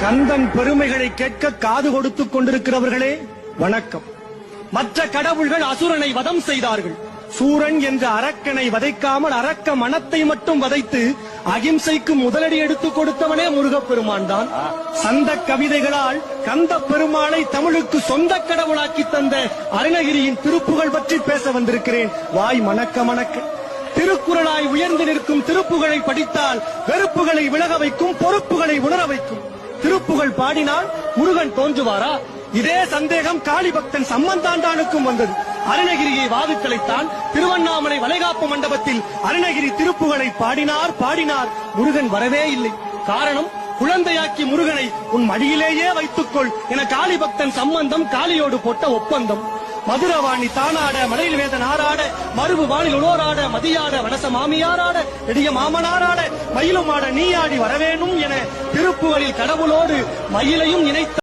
கந்தன் பெருமைகளை கேட்க காது கொடுத்துக் கொண்டிருக்கிறவர்களே வணக்கம். மற்ற கடவுள்கள் அசுரனை வதம் செய்தார்கள். சூரன் என்ற அரக்கனை வதைக்காமல் அரக்க மனத்தை மட்டும் வதைத்து அகிம்சைக்கு முதலடி எடுத்துக் கொடுத்தவனே முருகப்பெருமான் தான். சந்த கவிதைகளால் கந்த பெருமாளை தமிழுக்கு சொந்த கடவுளாக்கி தந்த அருணகிரியின் திருப்புகழ் பற்றி பேச வந்திருக்கிறேன். வாய் மணக்க மணக்க. திருக்குறளாய் உயர்ந்து நிற்கும் திருப்புகழை படித்தால் வெறுப்புகளை விலக வைக்கும், பொறுப்புகளை உணர வைக்கும். திருப்புகழ் பாடினால் முருகன் தோன்றுவாரா? இதே சந்தேகம் காளி பக்தன் சம்பந்தாண்டானுக்கும் வந்தது. அருணகிரியை வாதுக்களைத்தான் திருவண்ணாமலை வளைகாப்பு மண்டபத்தில் அருணகிரி திருப்புகழை பாடினார். முருகன் வரவே இல்லை. காரணம், குழந்தையாக்கி முருகனை உன் மடியிலேயே வைத்துக்கொள் என காளி பக்தன் சம்பந்தம் காளியோடு போட்ட ஒப்பந்தம். மதுரவாணி தானாட, மலையில் வேதன் ஆறாட, மறுபு வானில் உளோராட, மதியாட, வனச மாமியாராட, நெடிய மாமனாராட, மயிலுமாட நீயாடி வரவேணும் என திருப்புகழில் கடவுளோடு மயிலையும் இணைத்த